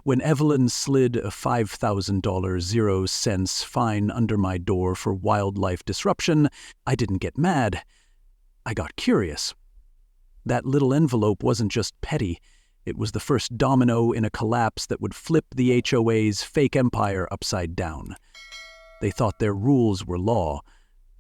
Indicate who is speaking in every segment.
Speaker 1: When Evelyn slid a $5,000 0 cents fine under my door for wildlife disruption, I didn't get mad. I got curious. That little envelope wasn't just petty. It was the first domino in a collapse that would flip the HOA's fake empire upside down. They thought their rules were law,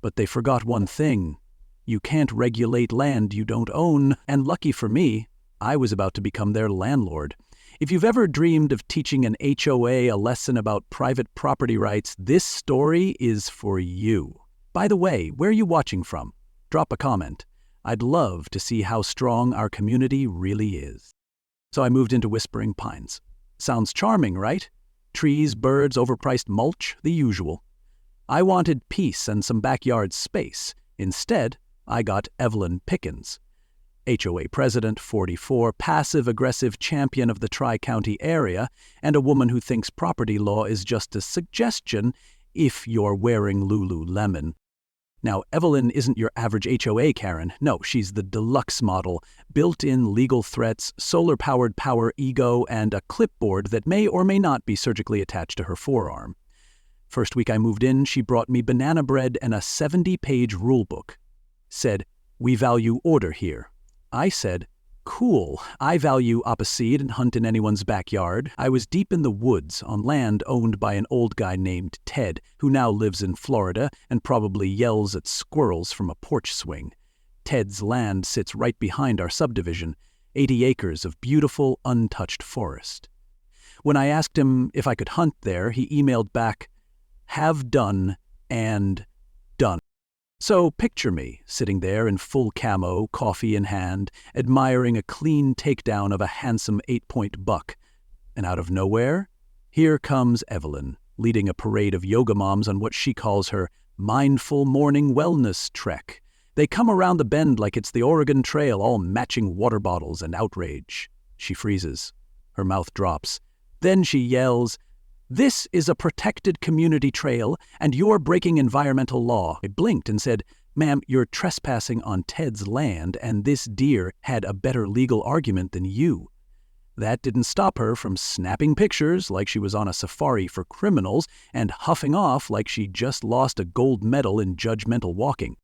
Speaker 1: but they forgot one thing. You can't regulate land you don't own, and lucky for me, I was about to become their landlord. If you've ever dreamed of teaching an HOA a lesson about private property rights, this story is for you. By the way, where are you watching from? Drop a comment. I'd love to see how strong our community really is. So I moved into Whispering Pines. Sounds charming, right? Trees, birds, overpriced mulch, the usual. I wanted peace and some backyard space. Instead, I got Evelyn Pickens. HOA president, 44, passive-aggressive champion of the Tri-County area, and a woman who thinks property law is just a suggestion if you're wearing Lululemon. Now, Evelyn isn't your average HOA Karen. No, she's the deluxe model, built-in legal threats, solar-powered power ego, and a clipboard that may or may not be surgically attached to her forearm. First week I moved in, she brought me banana bread and a 70-page rulebook. Said, "We value order here." I said, "Cool, I value opposite and hunt in anyone's backyard." I was deep in the woods on land owned by an old guy named Ted, who now lives in Florida and probably yells at squirrels from a porch swing. Ted's land sits right behind our subdivision, 80 acres of beautiful, untouched forest. When I asked him if I could hunt there, he emailed back, "Have done and done." So picture me, sitting there in full camo, coffee in hand, admiring a clean takedown of a handsome 8-point buck. And out of nowhere, here comes Evelyn, leading a parade of yoga moms on what she calls her mindful morning wellness trek. They come around the bend like it's the Oregon Trail, all matching water bottles and outrage. She freezes. Her mouth drops. Then she yells, "This is a protected community trail, and you're breaking environmental law." I blinked and said, "Ma'am, you're trespassing on Ted's land, and this deer had a better legal argument than you." That didn't stop her from snapping pictures like she was on a safari for criminals and huffing off like she just lost a gold medal in judgmental walking.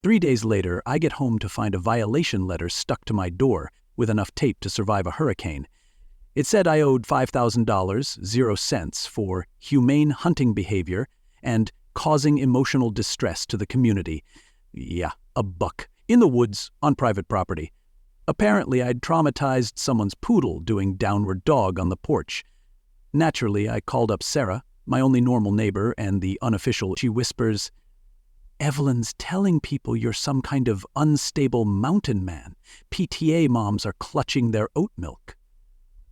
Speaker 1: 3 days later, I get home to find a violation letter stuck to my door with enough tape to survive a hurricane. It said I owed $5,000, 0 cents, for humane hunting behavior and causing emotional distress to the community. Yeah, a buck. In the woods, on private property. Apparently, I'd traumatized someone's poodle doing downward dog on the porch. Naturally, I called up Sarah, my only normal neighbor and the unofficial. She whispers, "Evelyn's telling people you're some kind of unstable mountain man. PTA moms are clutching their oat milk."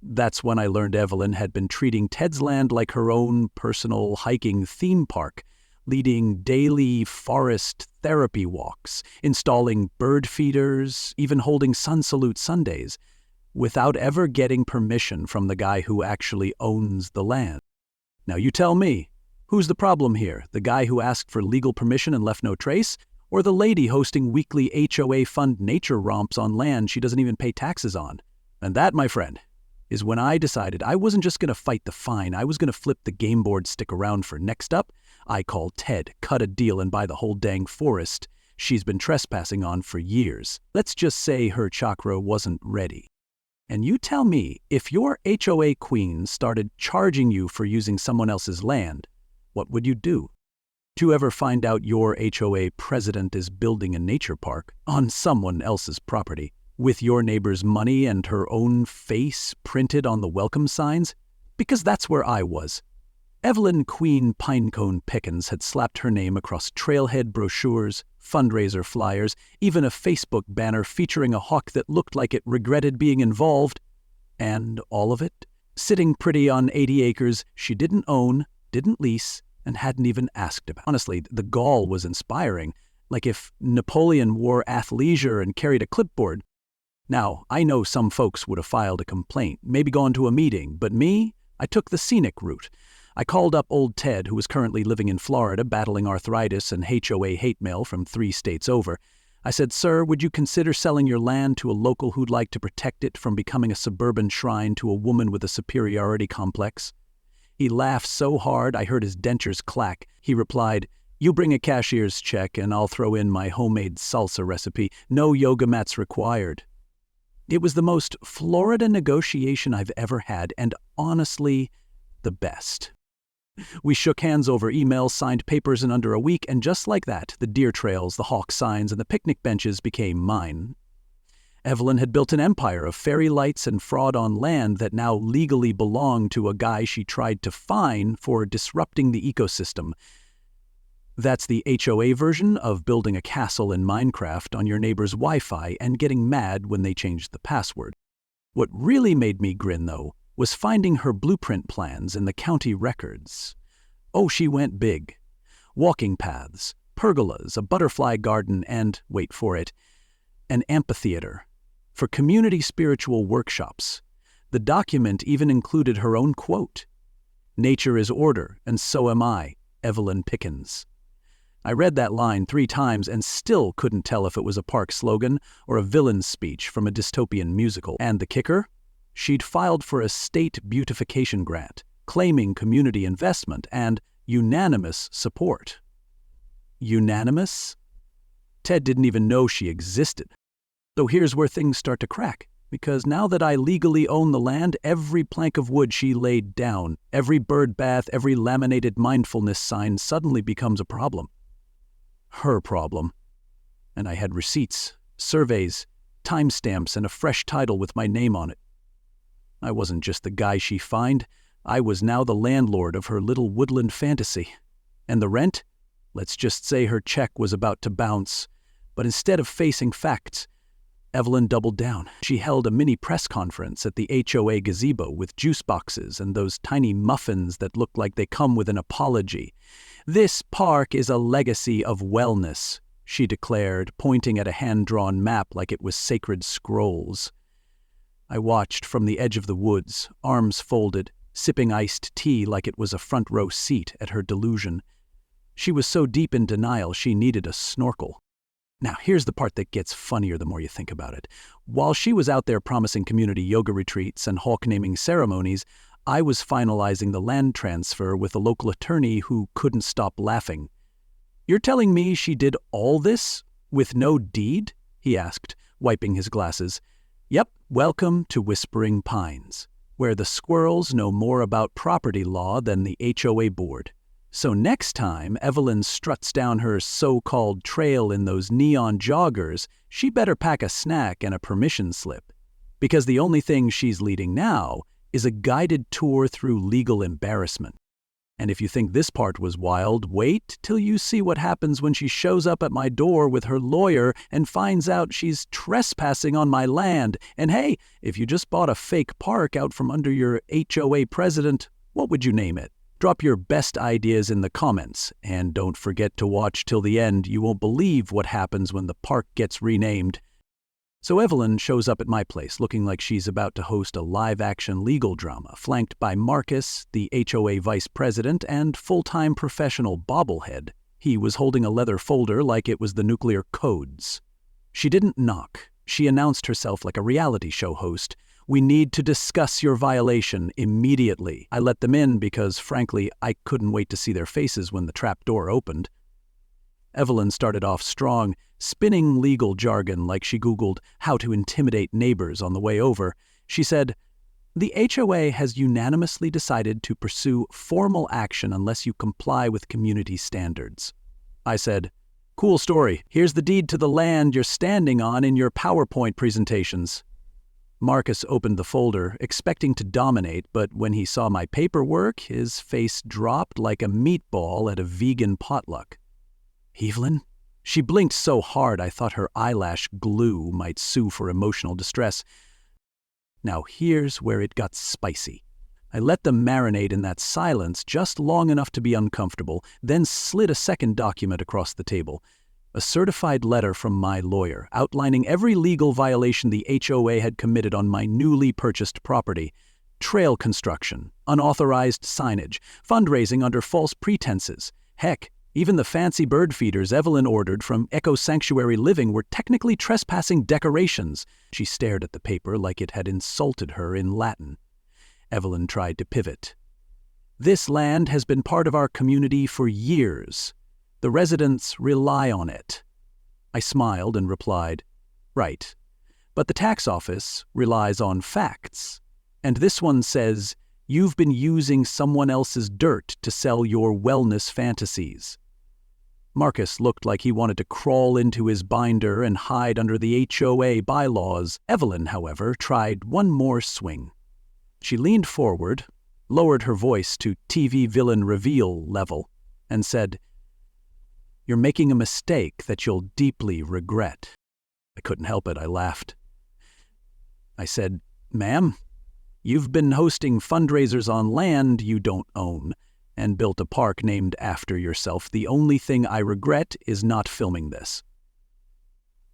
Speaker 1: That's when I learned Evelyn had been treating Ted's land like her own personal hiking theme park, leading daily forest therapy walks, installing bird feeders, even holding sun salute Sundays, without ever getting permission from the guy who actually owns the land. Now you tell me, who's the problem here? The guy who asked for legal permission and left no trace? Or the lady hosting weekly HOA fund nature romps on land she doesn't even pay taxes on? And that, my friend, is when I decided I wasn't just going to fight the fine, I was going to flip the game board stick around for next up. I called Ted, cut a deal, and buy the whole dang forest she's been trespassing on for years. Let's just say her chakra wasn't ready. And you tell me, if your HOA queen started charging you for using someone else's land, what would you do? Do you ever find out your HOA president is building a nature park on someone else's property, with your neighbor's money and her own face printed on the welcome signs? Because that's where I was. Evelyn Queen Pinecone Pickens had slapped her name across trailhead brochures, fundraiser flyers, even a Facebook banner featuring a hawk that looked like it regretted being involved. And all of it, sitting pretty on 80 acres she didn't own, didn't lease, and hadn't even asked about. Honestly, the gall was inspiring, like if Napoleon wore athleisure and carried a clipboard. Now, I know some folks would have filed a complaint, maybe gone to a meeting, but me, I took the scenic route. I called up old Ted, who was currently living in Florida, battling arthritis and HOA hate mail from 3 states over. I said, "Sir, would you consider selling your land to a local who'd like to protect it from becoming a suburban shrine to a woman with a superiority complex?" He laughed so hard I heard his dentures clack. He replied, "You bring a cashier's check and I'll throw in my homemade salsa recipe. No yoga mats required." It was the most Florida negotiation I've ever had, and honestly, the best. We shook hands over email, signed papers in under a week, and just like that, the deer trails, the hawk signs, and the picnic benches became mine. Evelyn had built an empire of fairy lights and fraud on land that now legally belonged to a guy she tried to fine for disrupting the ecosystem. That's the HOA version of building a castle in Minecraft on your neighbor's Wi-Fi and getting mad when they changed the password. What really made me grin, though, was finding her blueprint plans in the county records. Oh, she went big. Walking paths, pergolas, a butterfly garden, and, wait for it, an amphitheater for community spiritual workshops. The document even included her own quote, "Nature is order, and so am I, Evelyn Pickens." I read that line 3 times and still couldn't tell if it was a park slogan or a villain's speech from a dystopian musical. And the kicker? She'd filed for a state beautification grant, claiming community investment and unanimous support. Unanimous? Ted didn't even know she existed. So here's where things start to crack, because now that I legally own the land, every plank of wood she laid down, every bird bath, every laminated mindfulness sign suddenly becomes a problem. Her problem. And I had receipts, surveys, timestamps, and a fresh title with my name on it. I wasn't just the guy she fined, I was now the landlord of her little woodland fantasy. And the rent? Let's just say her check was about to bounce. But instead of facing facts, Evelyn doubled down. She held a mini press conference at the HOA gazebo with juice boxes and those tiny muffins that looked like they come with an apology. "This park is a legacy of wellness," she declared, pointing at a hand-drawn map like it was sacred scrolls. I watched from the edge of the woods, arms folded, sipping iced tea like it was a front-row seat at her delusion. She was so deep in denial she needed a snorkel. Now, here's the part that gets funnier the more you think about it. While she was out there promising community yoga retreats and hawk naming ceremonies, I was finalizing the land transfer with a local attorney who couldn't stop laughing. "You're telling me she did all this with no deed?" he asked, wiping his glasses. "Yep, welcome to Whispering Pines, where the squirrels know more about property law than the HOA board. So next time Evelyn struts down her so-called trail in those neon joggers, she better pack a snack and a permission slip. Because the only thing she's leading now is a guided tour through legal embarrassment. And if you think this part was wild, wait till you see what happens when she shows up at my door with her lawyer and finds out she's trespassing on my land. And hey, if you just bought a fake park out from under your HOA president, what would you name it? Drop your best ideas in the comments, and don't forget to watch till the end. You won't believe what happens when the park gets renamed. So Evelyn shows up at my place looking like she's about to host a live-action legal drama, flanked by Marcus, the HOA vice president, and full-time professional bobblehead. He was holding a leather folder like it was the nuclear codes. She didn't knock. She announced herself like a reality show host. "We need to discuss your violation immediately." I let them in because, frankly, I couldn't wait to see their faces when the trap door opened. Evelyn started off strong, spinning legal jargon like she Googled how to intimidate neighbors on the way over. She said, "The HOA has unanimously decided to pursue formal action unless you comply with community standards." I said, "Cool story. Here's the deed to the land you're standing on in your PowerPoint presentations." Marcus opened the folder, expecting to dominate, but when he saw my paperwork, his face dropped like a meatball at a vegan potluck. "Evelyn?" She blinked so hard I thought her eyelash glue might sue for emotional distress. Now here's where it got spicy. I let them marinate in that silence just long enough to be uncomfortable, then slid a second document across the table. A certified letter from my lawyer outlining every legal violation the HOA had committed on my newly purchased property. Trail construction, unauthorized signage, fundraising under false pretenses. Heck, Even the fancy bird feeders Evelyn ordered from Echo Sanctuary Living were technically trespassing decorations. She stared at the paper like it had insulted her in Latin. Evelyn tried to pivot. This land has been part of our community for years. The residents rely on it. I smiled and replied, right. But the tax office relies on facts. And this one says, you've been using someone else's dirt to sell your wellness fantasies. Marcus looked like he wanted to crawl into his binder and hide under the HOA bylaws. Evelyn, however, tried one more swing. She leaned forward, lowered her voice to TV villain reveal level, and said, "You're making a mistake that you'll deeply regret." I couldn't help it. I laughed. I said, "Ma'am, you've been hosting fundraisers on land you don't own and built a park named after yourself. The only thing I regret is not filming this."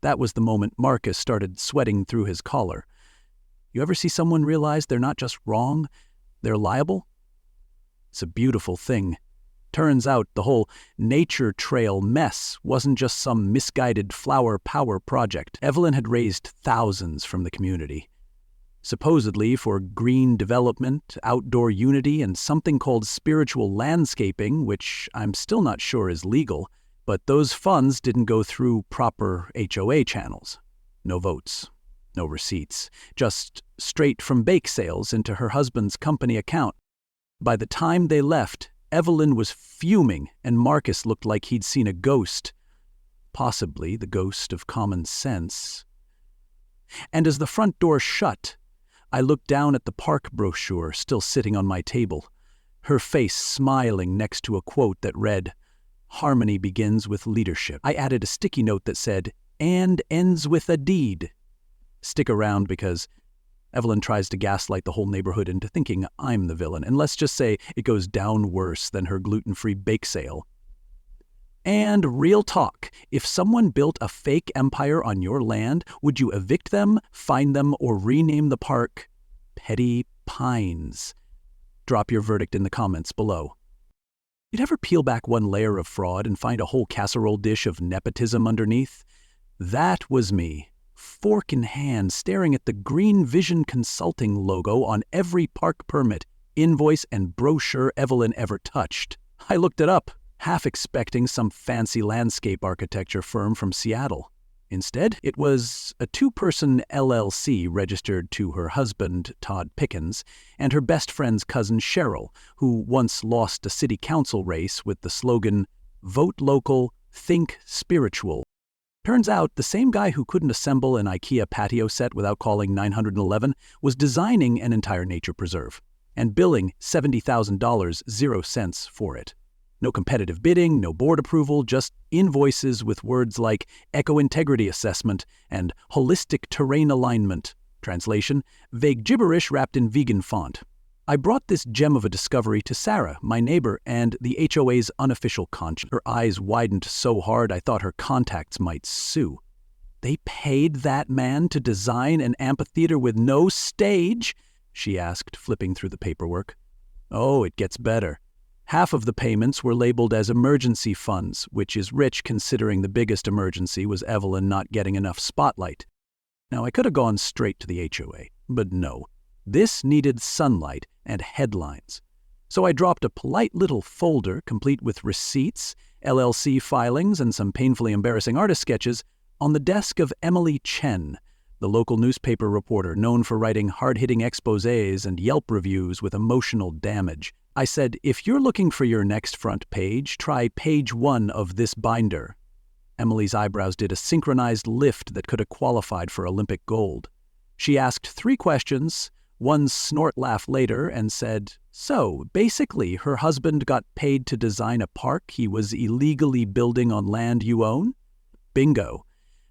Speaker 1: That was the moment Marcus started sweating through his collar. You ever see someone realize they're not just wrong, they're liable? It's a beautiful thing. Turns out the whole nature trail mess wasn't just some misguided flower power project. Evelyn had raised thousands from the community, supposedly for green development, outdoor unity, and something called spiritual landscaping, which I'm still not sure is legal. But those funds didn't go through proper HOA channels. No votes, no receipts, just straight from bake sales into her husband's company account. By the time they left, Evelyn was fuming, and Marcus looked like he'd seen a ghost, possibly the ghost of common sense. And as the front door shut, I looked down at the park brochure still sitting on my table, her face smiling next to a quote that read, "Harmony begins with leadership." I added a sticky note that said, "and ends with a deed." Stick around because Evelyn tries to gaslight the whole neighborhood into thinking I'm the villain, and let's just say it goes down worse than her gluten-free bake sale. And real talk, if someone built a fake empire on your land, would you evict them, fine them, or rename the park Petty Pines? Drop your verdict in the comments below. You'd ever peel back one layer of fraud and find a whole casserole dish of nepotism underneath? That was me, fork in hand, staring at the Green Vision Consulting logo on every park permit, invoice, and brochure Evelyn ever touched. I looked it up, half expecting some fancy landscape architecture firm from Seattle. Instead, it was a two-person LLC registered to her husband, Todd Pickens, and her best friend's cousin Cheryl, who once lost a city council race with the slogan, "Vote local, think spiritual." Turns out the same guy who couldn't assemble an IKEA patio set without calling 911 was designing an entire nature preserve and billing $70,000, 0 cents for it. No competitive bidding, no board approval, just invoices with words like eco-integrity assessment and holistic terrain alignment. Translation, vague gibberish wrapped in vegan font. I brought this gem of a discovery to Sarah, my neighbor, and the HOA's unofficial conscience. Her eyes widened so hard I thought her contacts might sue. "They paid that man to design an amphitheater with no stage?" she asked, flipping through the paperwork. "Oh, it gets better. Half of the payments were labeled as emergency funds, which is rich considering the biggest emergency was Evelyn not getting enough spotlight. Now, I could have gone straight to the HOA, but no. This needed sunlight and headlines. So I dropped a polite little folder complete with receipts, LLC filings, and some painfully embarrassing artist sketches on the desk of Emily Chen, the local newspaper reporter known for writing hard-hitting exposés and Yelp reviews with emotional damage. I said, "If you're looking for your next front page, try page 1 of this binder." Emily's eyebrows did a synchronized lift that could have qualified for Olympic gold. She asked 3 questions, one snort laugh later, and said, "So, basically, her husband got paid to design a park he was illegally building on land you own?" Bingo.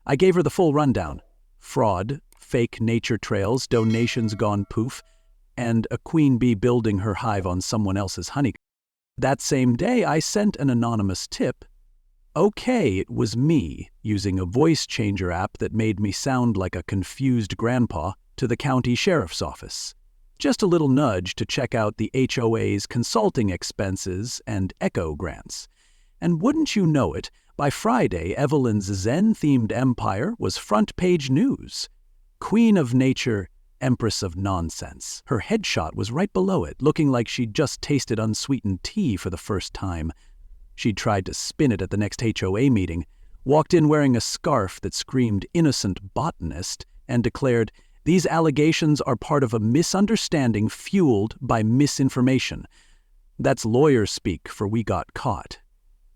Speaker 1: I gave her the full rundown. Fraud, fake nature trails, donations gone poof, and a queen bee building her hive on someone else's honeycomb. That same day, I sent an anonymous tip. Okay, it was me, using a voice changer app that made me sound like a confused grandpa, to the county sheriff's office. Just a little nudge to check out the HOA's consulting expenses and echo grants. And wouldn't you know it, by Friday, Evelyn's Zen-themed empire was front-page news. Queen of nature, empress of nonsense. Her headshot was right below it, looking like she'd just tasted unsweetened tea for the first time. She'd tried to spin it at the next HOA meeting, walked in wearing a scarf that screamed innocent botanist, and declared, "These allegations are part of a misunderstanding fueled by misinformation." That's lawyer speak for we got caught.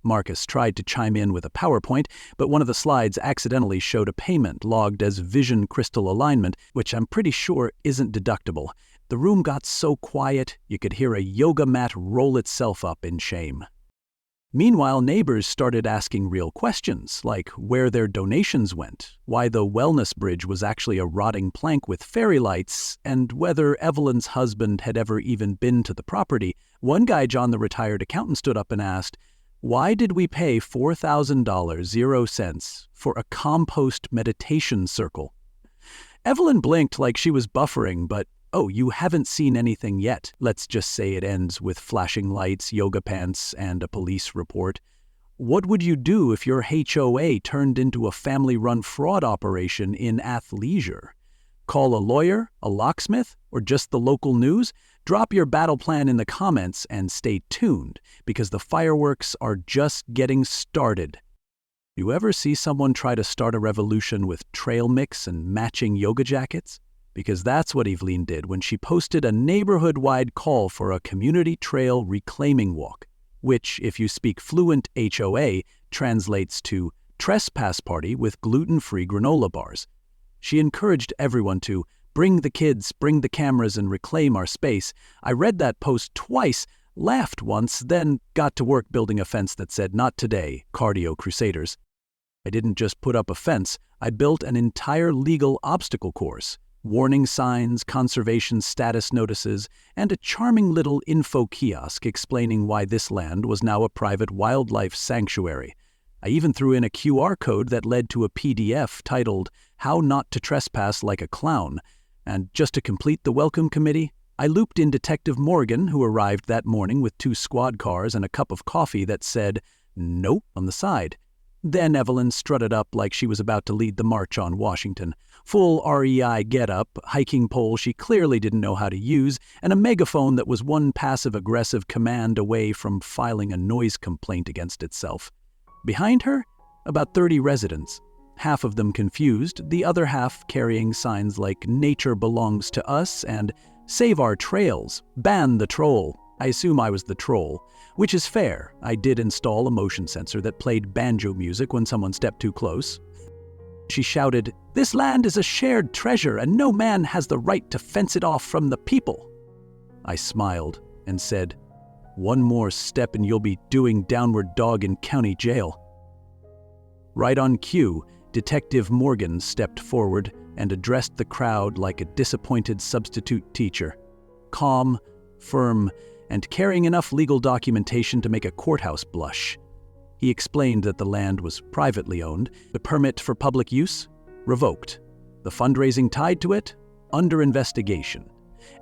Speaker 1: Marcus tried to chime in with a PowerPoint, but one of the slides accidentally showed a payment logged as vision crystal alignment, which I'm pretty sure isn't deductible. The room got so quiet, you could hear a yoga mat roll itself up in shame. Meanwhile, neighbors started asking real questions, like where their donations went, why the wellness bridge was actually a rotting plank with fairy lights, and whether Evelyn's husband had ever even been to the property. One guy, John the retired accountant, stood up and asked, "Why did we pay $4,000 for a compost meditation circle?" Evelyn blinked like she was buffering, but, "Oh, you haven't seen anything yet." Let's just say it ends with flashing lights, yoga pants, and a police report. What would you do if your HOA turned into a family-run fraud operation in athleisure? Call a lawyer, a locksmith, or just the local news? Drop your battle plan in the comments and stay tuned, because the fireworks are just getting started. You ever see someone try to start a revolution with trail mix and matching yoga jackets? Because that's what Evelyn did when she posted a neighborhood-wide call for a community trail reclaiming walk, which, if you speak fluent HOA, translates to trespass party with gluten-free granola bars. She encouraged everyone to bring the kids, bring the cameras, and reclaim our space. I read that post twice, laughed once, then got to work building a fence that said, "Not today, cardio crusaders." I didn't just put up a fence, I built an entire legal obstacle course. Warning signs, conservation status notices, and a charming little info kiosk explaining why this land was now a private wildlife sanctuary. I even threw in a QR code that led to a PDF titled, "How Not to Trespass Like a Clown." And just to complete the welcome committee, I looped in Detective Morgan, who arrived that morning with 2 squad cars and a cup of coffee that said, "Nope" on the side. Then Evelyn strutted up like she was about to lead the march on Washington. Full REI get-up, hiking pole she clearly didn't know how to use, and a megaphone that was one passive-aggressive command away from filing a noise complaint against itself. Behind her, about 30 residents, half of them confused, the other half carrying signs like "Nature belongs to us" and "Save our trails, ban the troll." I assume I was the troll, which is fair. I did install a motion sensor that played banjo music when someone stepped too close. She shouted, "This land is a shared treasure and no man has the right to fence it off from the people." I smiled and said, "One more step and you'll be doing downward dog in county jail." Right on cue, Detective Morgan stepped forward and addressed the crowd like a disappointed substitute teacher. Calm, firm, and carrying enough legal documentation to make a courthouse blush. He explained that the land was privately owned, the permit for public use revoked, the fundraising tied to it under investigation,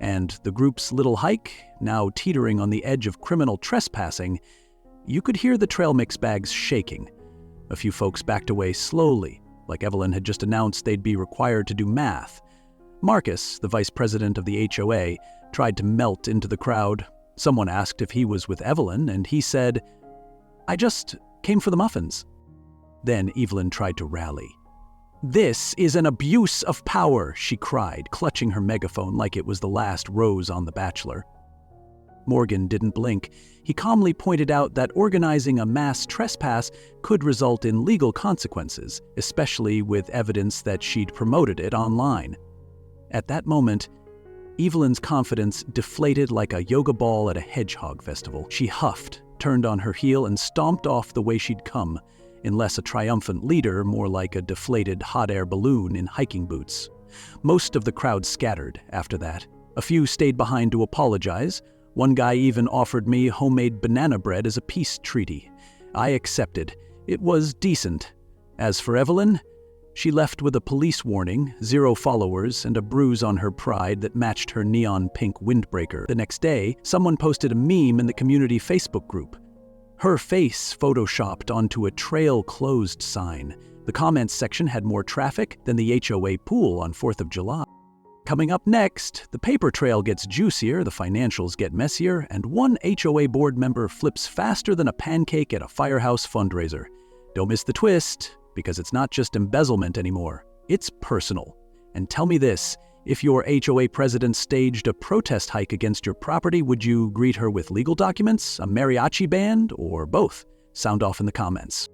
Speaker 1: and the group's little hike now teetering on the edge of criminal trespassing. You could hear the trail mix bags shaking. A few folks backed away slowly, like Evelyn had just announced they'd be required to do math. Marcus, the vice president of the HOA, tried to melt into the crowd. Someone asked if he was with Evelyn, and he said, "I just came for the muffins." Then Evelyn tried to rally. "This is an abuse of power," she cried, clutching her megaphone like it was the last rose on The Bachelor. Morgan didn't blink. He calmly pointed out that organizing a mass trespass could result in legal consequences, especially with evidence that she'd promoted it online. At that moment, Evelyn's confidence deflated like a yoga ball at a hedgehog festival. She huffed, turned on her heel, and stomped off the way she'd come, in less a triumphant leader, more like a deflated hot air balloon in hiking boots. Most of the crowd scattered after that. A few stayed behind to apologize. One guy even offered me homemade banana bread as a peace treaty. I accepted. It was decent. As for Evelyn, she left with a police warning, 0 followers, and a bruise on her pride that matched her neon pink windbreaker. The next day, someone posted a meme in the community Facebook group. Her face photoshopped onto a trail closed sign. The comments section had more traffic than the HOA pool on 4th of July. Coming up next, the paper trail gets juicier, the financials get messier, and one HOA board member flips faster than a pancake at a firehouse fundraiser. Don't miss the twist, because it's not just embezzlement anymore. It's personal. And tell me this, if your HOA president staged a protest hike against your property, would you greet her with legal documents, a mariachi band, or both? Sound off in the comments.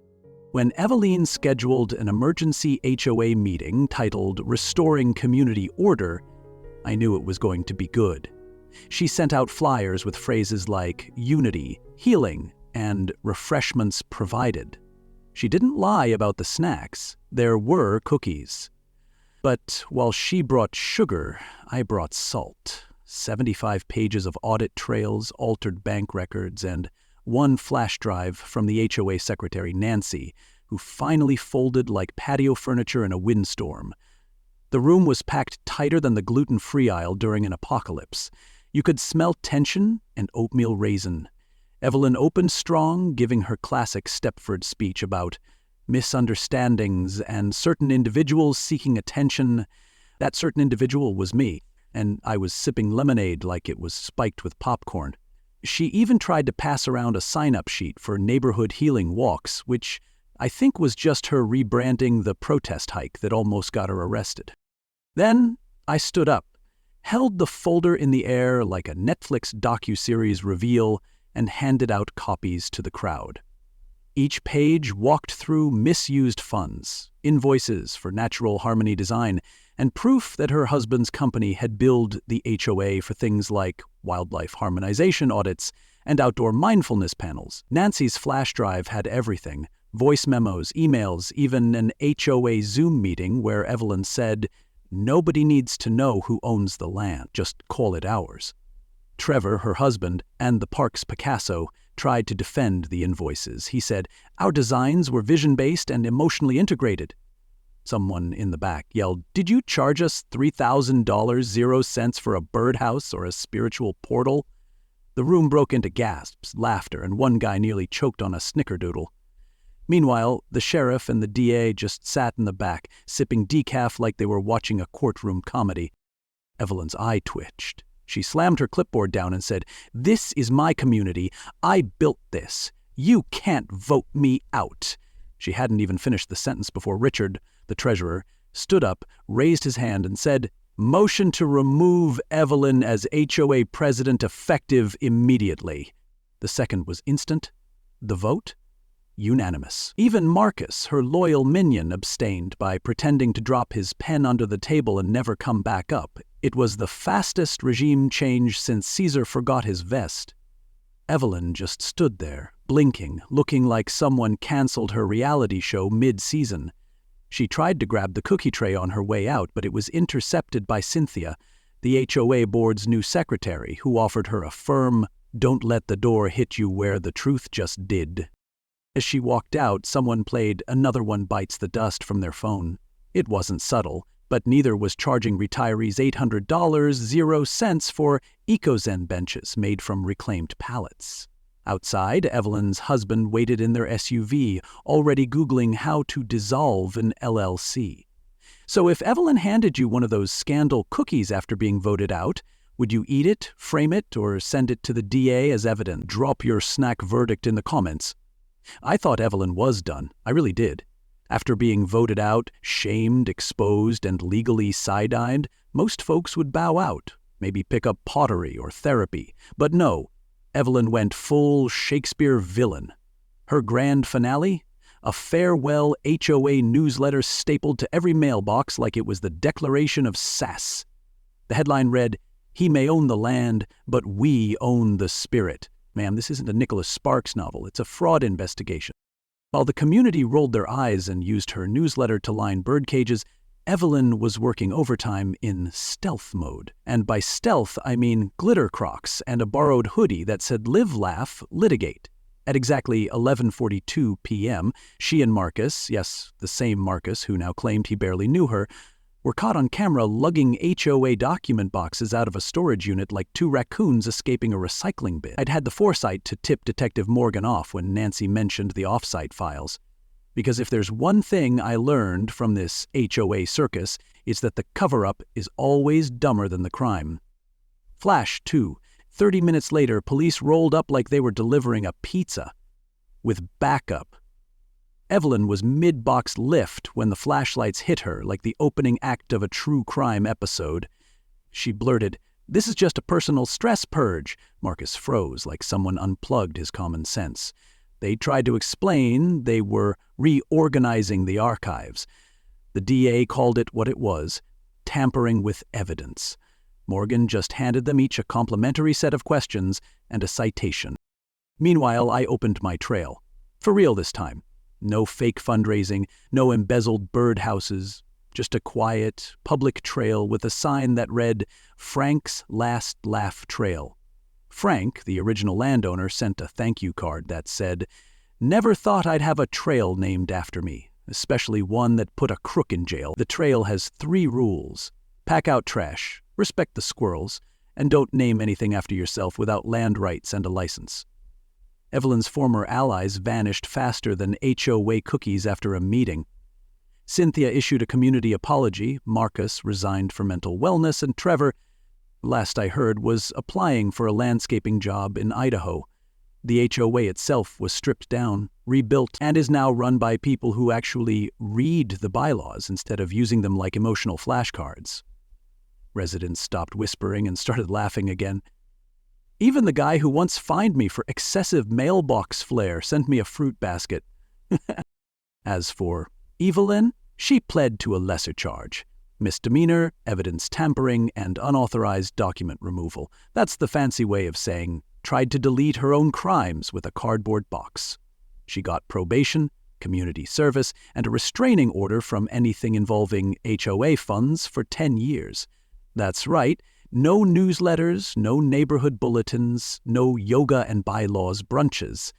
Speaker 1: When Evelyn scheduled an emergency HOA meeting titled Restoring Community Order, I knew it was going to be good. She sent out flyers with phrases like unity, healing, and refreshments provided. She didn't lie about the snacks. There were cookies. But while she brought sugar, I brought salt. 75 pages of audit trails, altered bank records, and one flash drive from the HOA secretary, Nancy, who finally folded like patio furniture in a windstorm. The room was packed tighter than the gluten-free aisle during an apocalypse. You could smell tension and oatmeal raisin. Evelyn opened strong, giving her classic Stepford speech about misunderstandings and certain individuals seeking attention. That certain individual was me, and I was sipping lemonade like it was spiked with popcorn. She even tried to pass around a sign-up sheet for neighborhood healing walks, which I think was just her rebranding the protest hike that almost got her arrested. Then I stood up, held the folder in the air like a Netflix docuseries reveal, and handed out copies to the crowd. Each page walked through misused funds, invoices for Natural Harmony Design, and proof that her husband's company had billed the HOA for things like wildlife harmonization audits and outdoor mindfulness panels. Nancy's flash drive had everything: voice memos, emails, even an HOA Zoom meeting where Evelyn said, "Nobody needs to know who owns the land, just call it ours." Trevor, her husband, and the park's Picasso tried to defend the invoices. He said, "Our designs were vision-based and emotionally integrated." Someone in the back yelled, "Did you charge us $3,000, 0 cents for a birdhouse or a spiritual portal?" The room broke into gasps, laughter, and one guy nearly choked on a snickerdoodle. Meanwhile, the sheriff and the DA just sat in the back, sipping decaf like they were watching a courtroom comedy. Evelyn's eye twitched. She slammed her clipboard down and said, "This is my community. I built this. You can't vote me out." She hadn't even finished the sentence before Richard, the treasurer, stood up, raised his hand, and said, "Motion to remove Evelyn as HOA president effective immediately." The second was instant. The vote? Unanimous. Even Marcus, her loyal minion, abstained by pretending to drop his pen under the table and never come back up. It was the fastest regime change since Caesar forgot his vest. Evelyn just stood there, blinking, looking like someone canceled her reality show mid-season. She tried to grab the cookie tray on her way out, but it was intercepted by Cynthia, the HOA board's new secretary, who offered her a firm, "Don't let the door hit you where the truth just did." As she walked out, someone played "Another One Bites the Dust" from their phone. It wasn't subtle, but neither was charging retirees $800, 0 cents for EcoZen benches made from reclaimed pallets. Outside, Evelyn's husband waited in their SUV, already Googling how to dissolve an LLC. So if Evelyn handed you one of those scandal cookies after being voted out, would you eat it, frame it, or send it to the DA as evidence? Drop your snack verdict in the comments. I thought Evelyn was done. I really did. After being voted out, shamed, exposed, and legally side-eyed, most folks would bow out, maybe pick up pottery or therapy. But no, Evelyn went full Shakespeare villain. Her grand finale? A farewell HOA newsletter stapled to every mailbox like it was the Declaration of Sass. The headline read, "He may own the land, but we own the spirit." Ma'am, this isn't a Nicholas Sparks novel, it's a fraud investigation. While the community rolled their eyes and used her newsletter to line bird cages, Evelyn was working overtime in stealth mode. And by stealth, I mean glitter Crocs and a borrowed hoodie that said "Live, Laugh, Litigate." At exactly 11:42 p.m., she and Marcus, yes, the same Marcus who now claimed he barely knew her, were caught on camera lugging HOA document boxes out of a storage unit like two raccoons escaping a recycling bin. I'd had the foresight to tip Detective Morgan off when Nancy mentioned the off-site files. Because if there's one thing I learned from this HOA circus, it's that the cover-up is always dumber than the crime. Flash 2. 30 minutes later, police rolled up like they were delivering a pizza. With backup. Evelyn was mid-box lift when the flashlights hit her like the opening act of a true crime episode. She blurted, "This is just a personal stress purge." Marcus froze like someone unplugged his common sense. They tried to explain they were reorganizing the archives. The DA called it what it was, tampering with evidence. Morgan just handed them each a complimentary set of questions and a citation. Meanwhile, I opened my trail. For real this time. No fake fundraising, no embezzled birdhouses, just a quiet, public trail with a sign that read, "Frank's Last Laugh Trail." Frank, the original landowner, sent a thank you card that said, "Never thought I'd have a trail named after me, especially one that put a crook in jail. The trail has 3 rules. Pack out trash, respect the squirrels, and don't name anything after yourself without land rights and a license." Evelyn's former allies vanished faster than HOA cookies after a meeting. Cynthia issued a community apology, Marcus resigned for mental wellness, and Trevor, last I heard, was applying for a landscaping job in Idaho. The HOA itself was stripped down, rebuilt, and is now run by people who actually read the bylaws instead of using them like emotional flashcards. Residents stopped whispering and started laughing again. Even the guy who once fined me for excessive mailbox flair sent me a fruit basket. As for Evelyn, she pled to a lesser charge. Misdemeanor, evidence tampering, and unauthorized document removal. That's the fancy way of saying tried to delete her own crimes with a cardboard box. She got probation, community service, and a restraining order from anything involving HOA funds for 10 years. That's right, no newsletters, no neighborhood bulletins, no yoga and bylaws brunches.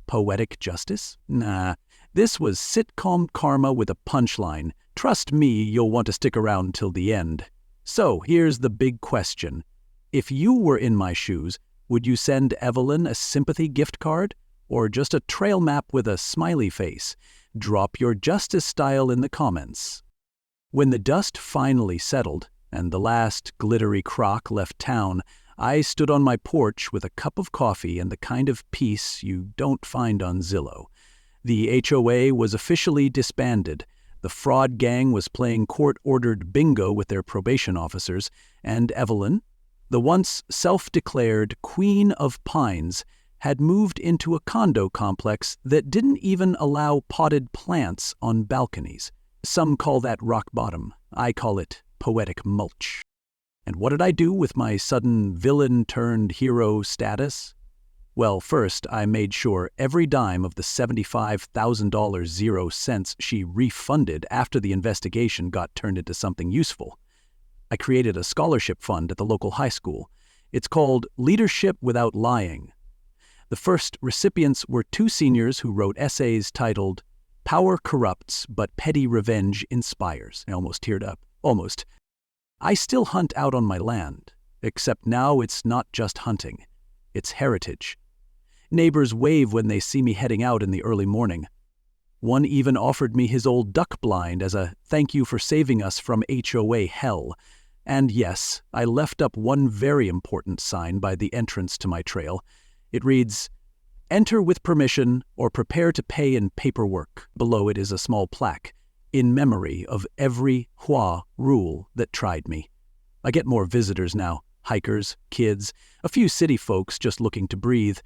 Speaker 1: Poetic justice? Nah, this was sitcom karma with a punchline. Trust me, you'll want to stick around till the end. So, here's the big question. If you were in my shoes, would you send Evelyn a sympathy gift card? Or just a trail map with a smiley face? Drop your justice style in the comments. When the dust finally settled, and the last glittery crock left town, I stood on my porch with a cup of coffee and the kind of peace you don't find on Zillow. The HOA was officially disbanded. The fraud gang was playing court-ordered bingo with their probation officers, and Evelyn, the once self-declared Queen of Pines, had moved into a condo complex that didn't even allow potted plants on balconies. Some call that rock bottom. I call it poetic mulch. And what did I do with my sudden villain-turned-hero status? Well, first, I made sure every dime of the $75,000 she refunded after the investigation got turned into something useful. I created a scholarship fund at the local high school. It's called Leadership Without Lying. The first recipients were 2 seniors who wrote essays titled, "Power Corrupts, but Petty Revenge Inspires." I almost teared up. Almost. I still hunt out on my land, except now it's not just hunting. It's heritage. Neighbors wave when they see me heading out in the early morning. One even offered me his old duck blind as a thank you for saving us from HOA hell. And yes, I left up one very important sign by the entrance to my trail. It reads, "Enter with permission or prepare to pay in paperwork." Below it is a small plaque, in memory of every HOA rule that tried me. I get more visitors now, hikers, kids, a few city folks just looking to breathe,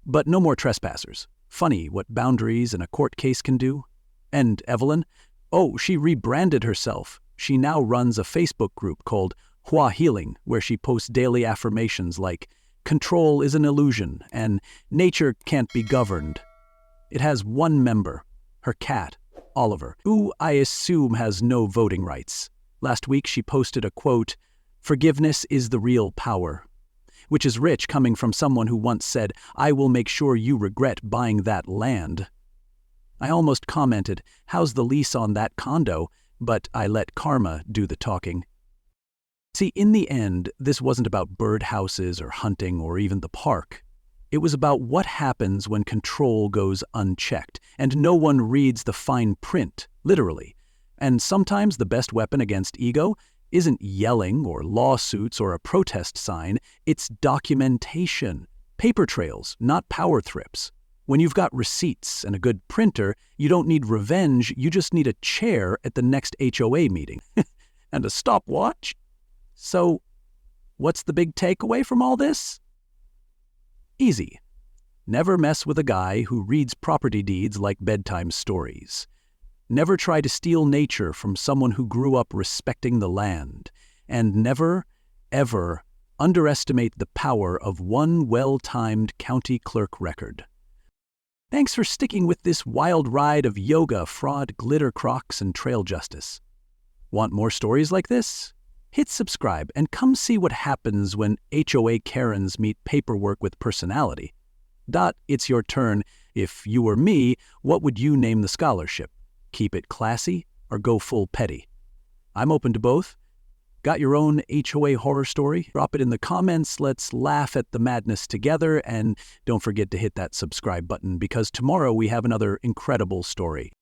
Speaker 1: but no more trespassers. Funny what boundaries in a court case can do. And Evelyn? Oh, she rebranded herself. She now runs a Facebook group called HOA Healing, where she posts daily affirmations like, "Control is an illusion," and "Nature can't be governed." It has one member, her cat, Oliver, who I assume has no voting rights. Last week she posted a quote, "Forgiveness is the real power," which is rich coming from someone who once said, "I will make sure you regret buying that land." I almost commented, "How's the lease on that condo?" but I let karma do the talking. See, in the end, this wasn't about birdhouses or hunting or even the park. It was about what happens when control goes unchecked, and no one reads the fine print, literally. And sometimes the best weapon against ego isn't yelling or lawsuits or a protest sign, it's documentation. Paper trails, not power trips. When you've got receipts and a good printer, you don't need revenge, you just need a chair at the next HOA meeting. And a stopwatch. So, what's the big takeaway from all this? Easy. Never mess with a guy who reads property deeds like bedtime stories. Never try to steal nature from someone who grew up respecting the land. And never, ever underestimate the power of one well-timed county clerk record. Thanks for sticking with this wild ride of yoga, fraud, glitter crocs, and trail justice. Want more stories like this? Hit subscribe and come see what happens when HOA Karens meet paperwork with personality. It's your turn. If you were me, what would you name the scholarship? Keep it classy or go full petty? I'm open to both. Got your own HOA horror story? Drop it in the comments. Let's laugh at the madness together. And don't forget to hit that subscribe button because tomorrow we have another incredible story.